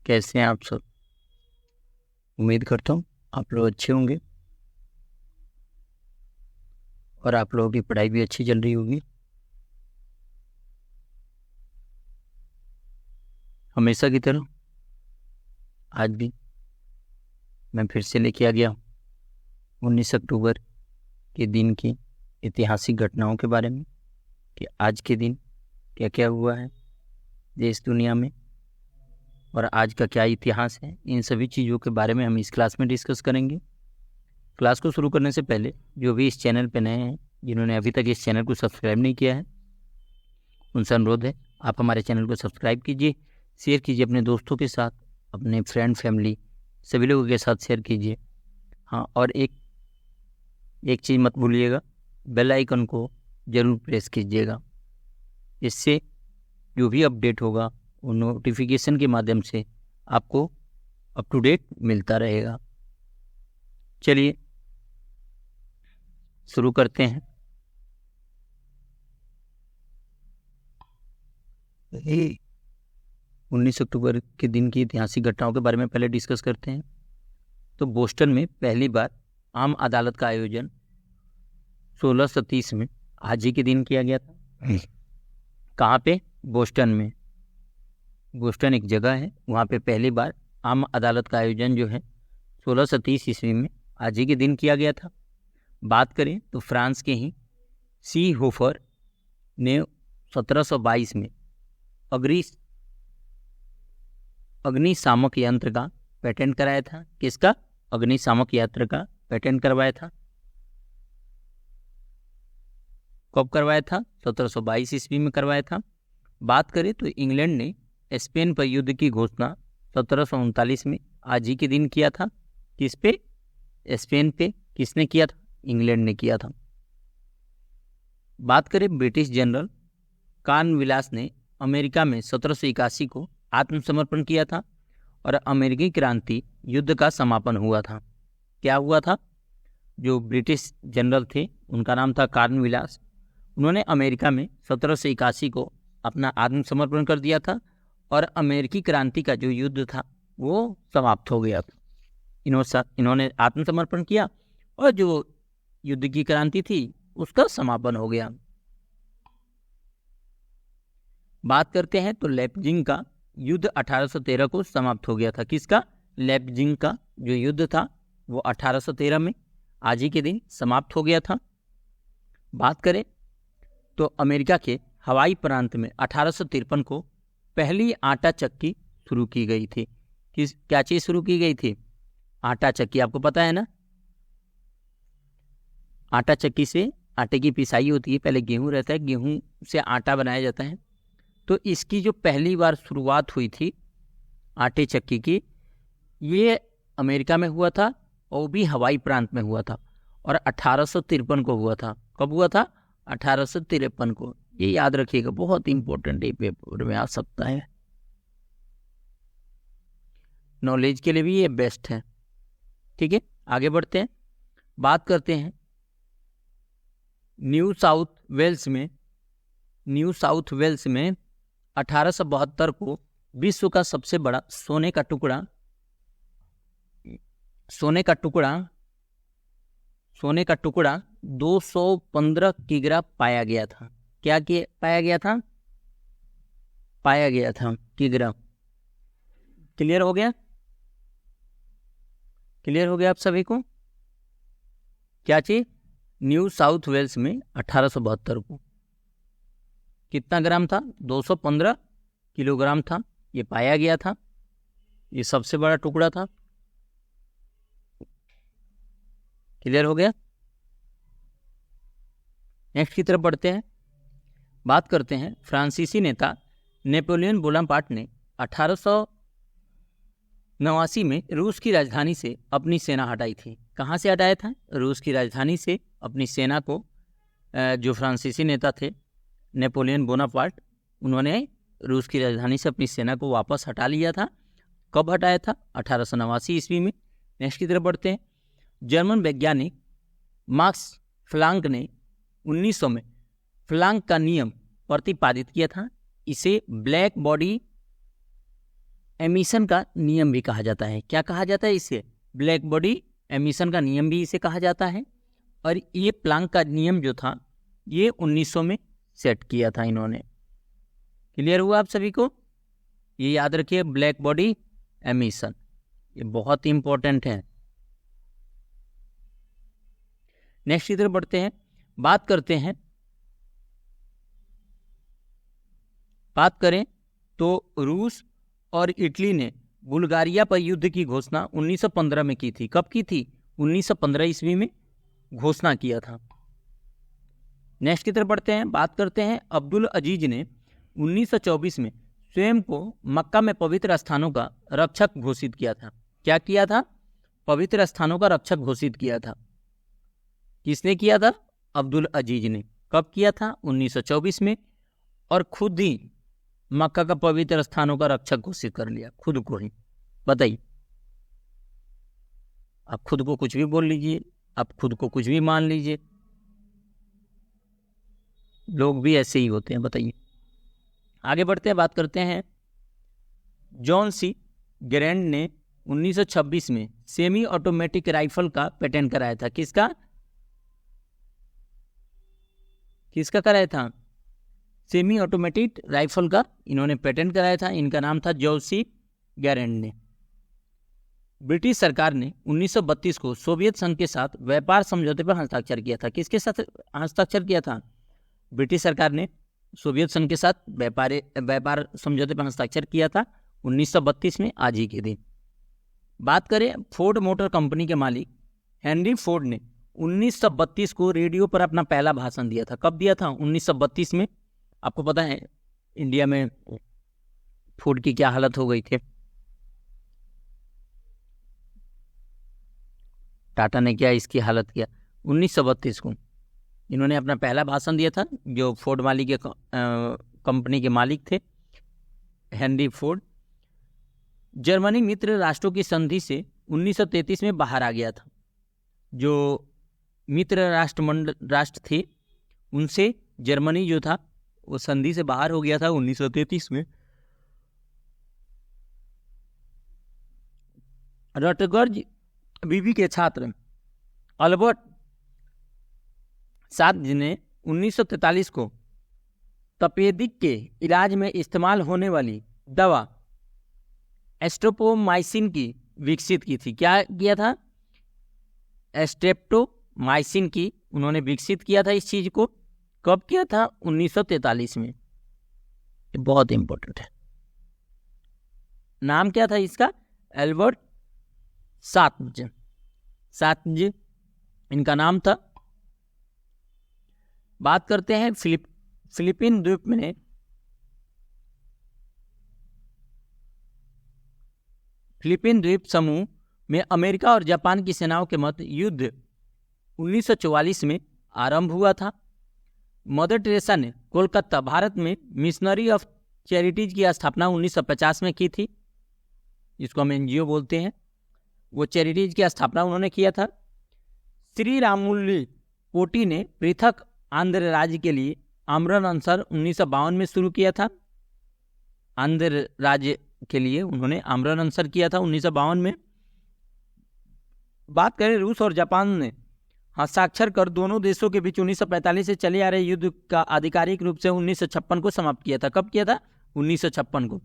कैसे हैं आप सब। उम्मीद करता हूँ आप लोग अच्छे होंगे और आप लोगों की पढ़ाई भी अच्छी चल रही होगी। हमेशा की तरह आज भी मैं फिर से लेके आ गया 19 अक्टूबर के दिन की ऐतिहासिक घटनाओं के बारे में कि आज के दिन क्या क्या हुआ है देश दुनिया में और आज का क्या इतिहास है। इन सभी चीज़ों के बारे में हम इस क्लास में डिस्कस करेंगे। क्लास को शुरू करने से पहले जो भी इस चैनल पर नए हैं, जिन्होंने अभी तक इस चैनल को सब्सक्राइब नहीं किया है, उनसे अनुरोध है आप हमारे चैनल को सब्सक्राइब कीजिए, शेयर कीजिए अपने दोस्तों के साथ, अपने फ्रेंड फैमिली सभी लोगों के साथ शेयर कीजिए। हाँ, और एक चीज़ मत भूलिएगा, बेल आइकन को ज़रूर प्रेस कीजिएगा। इससे जो भी अपडेट होगा वो नोटिफिकेशन के माध्यम से आपको अप टू डेट मिलता रहेगा। चलिए शुरू करते हैं। 19 अक्टूबर के दिन की ऐतिहासिक घटनाओं के बारे में पहले डिस्कस करते हैं। तो बोस्टन में पहली बार आम अदालत का आयोजन 1630 में आज ही के दिन किया गया था। कहाँ पे? बोस्टन में। बोस्टन एक जगह है, वहाँ पे पहली बार आम अदालत का आयोजन जो है 1630 ईस्वी में आज ही के दिन किया गया था। बात करें तो फ्रांस के ही सी होफर ने 1722 में अग्निशामक यंत्र का पेटेंट कराया था। किसका? अग्निशामक यंत्र का पेटेंट करवाया था। कब करवाया था? 1722 ईस्वी में करवाया था। बात करें तो इंग्लैंड ने स्पेन पर युद्ध की घोषणा 1739 में आज ही के दिन किया था। किस पे? स्पेन पे। किसने किया था? इंग्लैंड ने किया था। बात करें ब्रिटिश जनरल कॉर्नवालिस ने अमेरिका में 1781 को आत्मसमर्पण किया था और अमेरिकी क्रांति युद्ध का समापन हुआ था। क्या हुआ था? जो ब्रिटिश जनरल थे उनका नाम था कॉर्नवालिस, उन्होंने अमेरिका में 1781 को अपना आत्मसमर्पण कर दिया था और अमेरिकी क्रांति का जो युद्ध था वो समाप्त हो गया था। इन्होंने आत्मसमर्पण किया और जो युद्ध की क्रांति थी उसका समापन हो गया। बात करते हैं तो लेप्जिंग का युद्ध 1813 को समाप्त हो गया था। किसका? लेप्जिंग का जो युद्ध था वो 1813 में आज ही के दिन समाप्त हो गया था। बात करें तो अमेरिका के हवाई प्रांत में 1853 को पहली आटा चक्की शुरू की गई थी। क्या चीज़ शुरू की गई थी? आटा चक्की। आपको पता है ना, आटा चक्की से आटे की पिसाई होती है। पहले गेहूं रहता है, गेहूं से आटा बनाया जाता है। तो इसकी जो पहली बार शुरुआत हुई थी आटे चक्की की, ये अमेरिका में हुआ था और भी हवाई प्रांत में हुआ था और 1853 को हुआ था। कब हुआ था? 1853 को। ये याद रखिएगा, बहुत इंपॉर्टेंट है, पेपर में आ सकता है, नॉलेज के लिए भी ये बेस्ट है। ठीक है, आगे बढ़ते हैं। बात करते हैं न्यू साउथ वेल्स में 1872 को विश्व का सबसे बड़ा सोने का टुकड़ा 215 किग्रा पाया गया था। क्या पाया गया था? किग्रा। क्लियर हो गया आप सभी को? क्या चीज? न्यू साउथ वेल्स में 1872 को कितना ग्राम था? 215 किलोग्राम था, ये पाया गया था। ये सबसे बड़ा टुकड़ा था। क्लियर हो गया? नेक्स्ट की तरफ बढ़ते हैं। बात करते हैं फ्रांसीसी नेता नेपोलियन बोनापार्ट ने 1889 में रूस की राजधानी से अपनी सेना हटाई थी। कहाँ से हटाया था? रूस की राजधानी से अपनी सेना को। जो फ्रांसीसी नेता थे नेपोलियन बोनापार्ट, उन्होंने रूस की राजधानी से अपनी सेना को वापस हटा लिया था। कब हटाया था? 1889 ईस्वी में। नेक्स्ट की तरफ बढ़ते हैं। जर्मन वैज्ञानिक मार्क्स प्लांक ने 1900 में प्लांक का नियम प्रतिपादित किया था। इसे ब्लैक बॉडी एमिशन का नियम भी कहा जाता है। क्या कहा जाता है इसे? ब्लैक बॉडी एमिशन का नियम भी इसे कहा जाता है। और ये प्लैंक का नियम जो था ये 1900 में सेट किया था इन्होंने। क्लियर हुआ आप सभी को? ये याद रखिए, ब्लैक बॉडी एमिशन ये बहुत इंपॉर्टेंट है। नेक्स्ट की तरफ बढ़ते हैं। बात करें तो रूस और इटली ने बुल्गारिया पर युद्ध की घोषणा 1915 में की थी। कब की थी? 1915 ईस्वी में घोषणा किया था। नेक्स्ट की तरफ बढ़ते हैं। बात करते हैं अब्दुल अजीज ने 1924 में स्वयं को मक्का में पवित्र स्थानों का रक्षक घोषित किया था। क्या किया था? पवित्र स्थानों का रक्षक घोषित किया था। किसने किया था? अब्दुल अजीज ने। कब किया था? 1924 में। और खुद ही मक्का का पवित्र स्थानों का रक्षक घोषित कर लिया, खुद को ही। बताइए, आप खुद को कुछ भी बोल लीजिए, आप खुद को कुछ भी मान लीजिए, लोग भी ऐसे ही होते हैं। बताइए, आगे बढ़ते हैं। बात करते हैं जॉन सी गेरेंड ने 1926 में सेमी ऑटोमेटिक राइफल का पेटेंट कराया था। किसका कराया था? सेमी ऑटोमेटिक राइफल का इन्होंने पेटेंट कराया था। इनका नाम था जॉन सी गेरेंड ने। ब्रिटिश सरकार ने 1932 को सोवियत संघ के साथ व्यापार समझौते पर हस्ताक्षर किया था। किसके साथ हस्ताक्षर किया था? ब्रिटिश सरकार ने सोवियत संघ के साथ व्यापार समझौते पर हस्ताक्षर किया था 1932 में, आज ही के दिन। बात करें फोर्ड मोटर कंपनी के मालिक हेनरी फोर्ड ने 1932 को रेडियो पर अपना पहला भाषण दिया था। कब दिया था? 1932 में। आपको पता है इंडिया में फोर्ड की क्या हालत हो गई थी। टाटा ने क्या इसकी हालत किया? 1932 को इन्होंने अपना पहला भाषण दिया था। जो फोर्ड मालिक के कंपनी के मालिक थे हेनरी फोर्ड, जर्मनी मित्र राष्ट्रों की संधि से 1933 में बाहर आ गया था। जो मित्र राष्ट्र थे उनसे जर्मनी जो था वो संधि से बाहर हो गया था 1933 में। रटगर्ज बीबी के छात्र अल्बर्ट साद ने 1943 को तपेदिक के इलाज में इस्तेमाल होने वाली दवा एस्ट्रोपोमाइसिन की विकसित की थी। क्या किया था? एस्ट्रेप्टोमाइसिन की उन्होंने विकसित किया था इस चीज को। कब किया था? 1943 में। ये बहुत इंपॉर्टेंट है। नाम क्या था इसका? एल्बर्ट सात्ज इनका नाम था। बात करते हैं फिलीपीन द्वीप में फिलीपीन द्वीप समूह में अमेरिका और जापान की सेनाओं के मध्य युद्ध 1944 में आरंभ हुआ था। मदर टेरेसा ने कोलकाता भारत में मिशनरी ऑफ चैरिटीज की स्थापना 1950 में की थी, जिसको हम एनजीओ बोलते हैं। वो चैरिटीज की स्थापना उन्होंने किया था। श्री रामुलु पोटी ने पृथक आंध्र राज्य के लिए आमरण अनशन 1952 में शुरू किया था। आंध्र राज्य के लिए उन्होंने आमरण अनशन किया था 1952 में। बात करें रूस और जापान ने हस्ताक्षर कर दोनों देशों के बीच 1945 से चले आ रहे युद्ध का आधिकारिक रूप से 1956 को समाप्त किया था। कब किया था? 1956 को।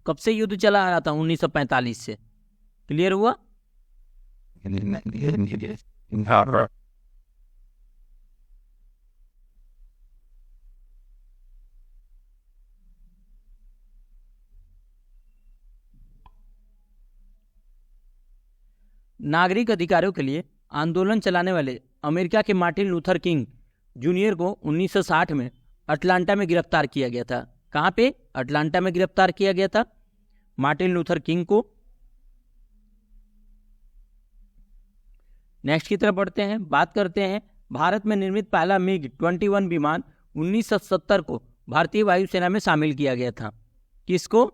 कब से युद्ध चला आ रहा था? 1945 से। क्लियर हुआ? नागरिक अधिकारों के लिए आंदोलन चलाने वाले अमेरिका के मार्टिन लूथर किंग जूनियर को 1960 में अटलांटा में गिरफ्तार किया गया था। कहाँ पे? अटलांटा में गिरफ्तार किया गया था मार्टिन लूथर किंग को। नेक्स्ट की तरफ बढ़ते हैं। बात करते हैं भारत में निर्मित पहला MiG-21 विमान 1970 को भारतीय वायुसेना में शामिल किया गया था। किसको?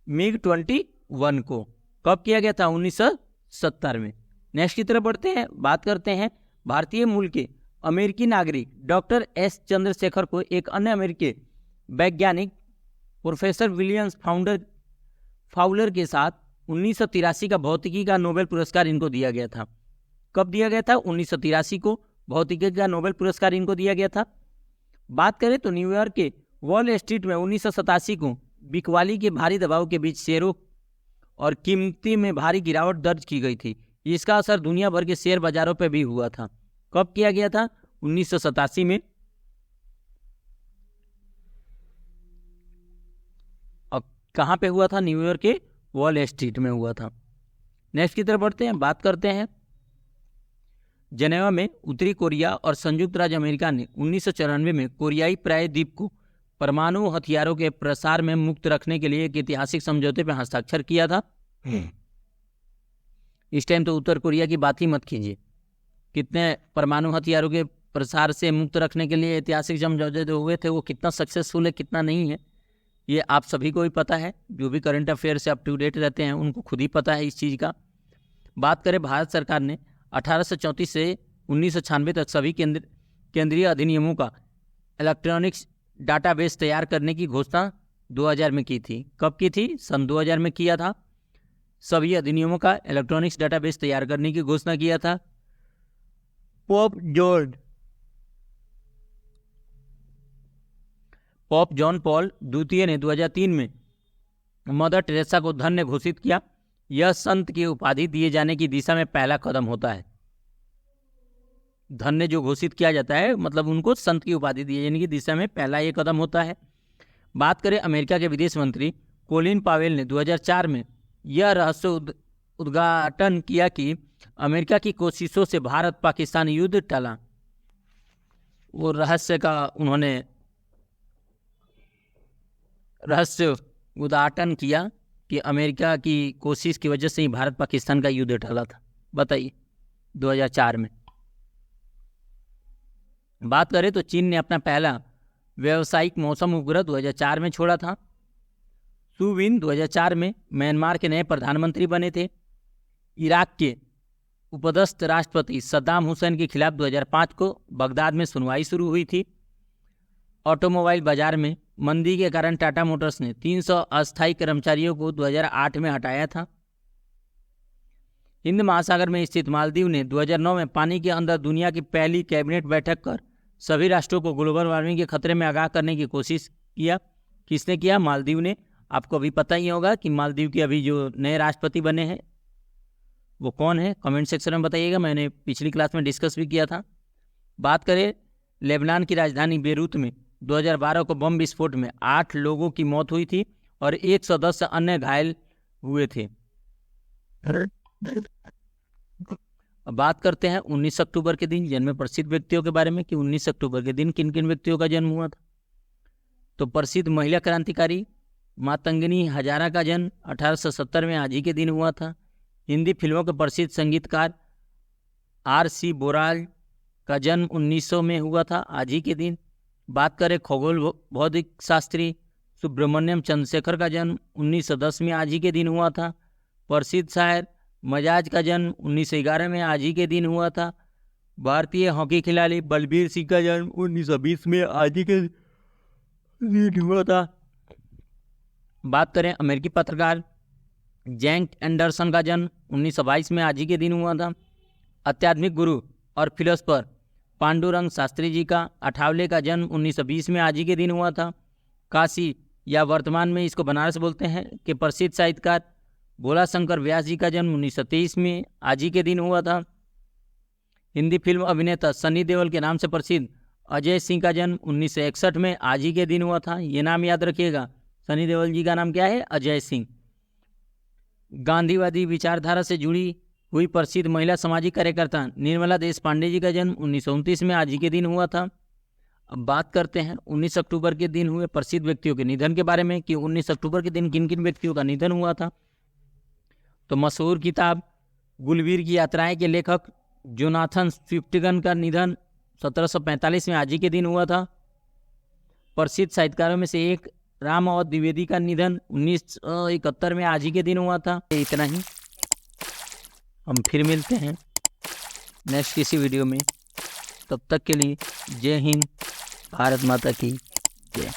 MiG-21 को। कब किया गया था? 1970 में। नेक्स्ट की तरफ बढ़ते हैं। बात करते हैं भारतीय मूल के अमेरिकी नागरिक डॉक्टर एस चंद्रशेखर को एक अन्य अमेरिकी वैज्ञानिक प्रोफेसर विलियम्स फाउंडर फाउलर के साथ 1983 का भौतिकी का नोबेल पुरस्कार इनको दिया गया था। कब दिया गया था? 1983 को भौतिकी का नोबेल पुरस्कार इनको दिया गया था। बात करें तो न्यूयॉर्क के वॉल स्ट्रीट में 1987 को बिकवाली के भारी दबाव के बीच शेयरों और कीमती में भारी गिरावट दर्ज की गई थी। इसका असर दुनिया भर के शेयर बाजारों पर भी हुआ था। कब किया गया था? 1987 में। और कहाँ पे हुआ था? न्यूयॉर्क के वॉल स्ट्रीट में हुआ था। नेक्स्ट की तरफ बढ़ते हैं। बात करते हैं जेनेवा में उत्तरी कोरिया और संयुक्त राज्य अमेरिका ने 1994 में कोरियाई प्रायद्वीप को परमाणु हथियारों के प्रसार में मुक्त रखने के लिए एक ऐतिहासिक समझौते पर हस्ताक्षर किया था। इस टाइम तो उत्तर कोरिया की बात ही मत कीजिए, कितने परमाणु हथियारों के प्रसार से मुक्त रखने के लिए ऐतिहासिक समझौते जो हुए थे वो कितना सक्सेसफुल है कितना नहीं है ये आप सभी को ही पता है। जो भी करंट अफेयर से अप टू डेट रहते हैं उनको खुद ही पता है इस चीज़ का। बात करें भारत सरकार ने 1834 से 1996 तक सभी केंद्रीय अधिनियमों का इलेक्ट्रॉनिक्स डाटाबेस तैयार करने की घोषणा 2000 में की थी। कब की थी? सन 2000 में किया था। सभी अधिनियमों का इलेक्ट्रॉनिक्स डाटाबेस तैयार करने की घोषणा किया था। पोप जॉन पॉल द्वितीय ने 2003 में मदर टेरेसा को धन्य घोषित किया। यह संत की उपाधि दिए जाने की दिशा में पहला कदम होता है। धन्य जो घोषित किया जाता है मतलब उनको संत की उपाधि दिए जाने की दिशा में पहला ये कदम होता है। बात करें अमेरिका के विदेश मंत्री कोलिन पावेल ने 2004 में यह रहस्य उद्घाटन किया कि अमेरिका की कोशिशों से भारत पाकिस्तान युद्ध टला। वो रहस्य का उन्होंने रहस्य उद्घाटन किया कि अमेरिका की कोशिश की वजह से ही भारत पाकिस्तान का युद्ध टला था। बताइए 2004 में। बात करें तो चीन ने अपना पहला व्यावसायिक मौसम उपग्रह 2004 में छोड़ा था। सू विन 2004 में म्यांमार के नए प्रधानमंत्री बने थे। इराक के उपदस्थ राष्ट्रपति सद्दाम हुसैन के खिलाफ 2005 को बगदाद में सुनवाई शुरू हुई थी। ऑटोमोबाइल बाजार में मंदी के कारण टाटा मोटर्स ने 300 अस्थायी कर्मचारियों को 2008 में हटाया था। हिंद महासागर में स्थित मालदीव ने 2009 में पानी के अंदर दुनिया की पहली कैबिनेट बैठक कर सभी राष्ट्रों को ग्लोबल वार्मिंग के खतरे में आगाह करने की कोशिश किया। किसने किया? मालदीव ने। आपको अभी पता ही होगा कि मालदीव के अभी जो नए राष्ट्रपति बने हैं वो कौन है, कमेंट सेक्शन में बताइएगा। मैंने पिछली क्लास में डिस्कस भी किया था। बात करें लेबनान की राजधानी बेरूत में 2012 को बम विस्फोट में 8 लोगों की मौत हुई थी और 110 अन्य घायल हुए थे। अब बात करते हैं 19 अक्टूबर के दिन जन्मे प्रसिद्ध व्यक्तियों के बारे में कि 19 अक्टूबर के दिन किन किन व्यक्तियों का जन्म हुआ था। तो प्रसिद्ध महिला क्रांतिकारी मातंगिनी हजारा का जन्म 1870 में आज ही के दिन हुआ था। हिंदी फिल्मों के प्रसिद्ध संगीतकार R.C. बोराल का जन्म 1900 में हुआ था आज ही के दिन। बात करें खगोल भौतिक शास्त्री सुब्रमण्यम चंद्रशेखर का जन्म 1910 में आज ही के दिन हुआ था। प्रसिद्ध शायर मजाज का जन्म 1911 में आज ही के दिन हुआ था। भारतीय हॉकी खिलाड़ी बलबीर सिंह का जन्म 1920 में आज ही के दिन हुआ था। बात करें अमेरिकी पत्रकार जैक एंडरसन का जन्म 1922 में आज ही के दिन हुआ था। आध्यात्मिक गुरु और फिलोसफर पांडुरंग शास्त्री जी का अठावले का जन्म 1920 में आज ही के दिन हुआ था। काशी या वर्तमान में इसको बनारस बोलते हैं कि प्रसिद्ध साहित्यकार भोला शंकर व्यास जी का जन्म 1923 में आज ही के दिन हुआ था। हिंदी फिल्म अभिनेता सनी देओल के नाम से प्रसिद्ध अजय सिंह का जन्म 1961 में आज ही के दिन हुआ था। ये नाम याद रखिएगा, सनी देओल जी का नाम क्या है? अजय सिंह। गांधीवादी विचारधारा से जुड़ी हुई प्रसिद्ध महिला सामाजिक कार्यकर्ता निर्मला देश पांडे जी का जन्म 1929 में आज ही के दिन हुआ था। अब बात करते हैं 19 अक्टूबर के दिन हुए प्रसिद्ध व्यक्तियों के निधन के बारे में कि 19 अक्टूबर के दिन किन किन व्यक्तियों का निधन हुआ था। तो मशहूर किताब गुलवीर की यात्राएं के लेखक जोनाथन स्विफ्टगन का निधन 1745 में आज ही के दिन हुआ था। प्रसिद्ध साहित्यकारों में से एक राम और द्विवेदी का निधन 1971 में आज ही के दिन हुआ था। इतना ही, हम फिर मिलते हैं नेक्स्ट किसी वीडियो में। तब तक के लिए जय हिंद, भारत माता की जय।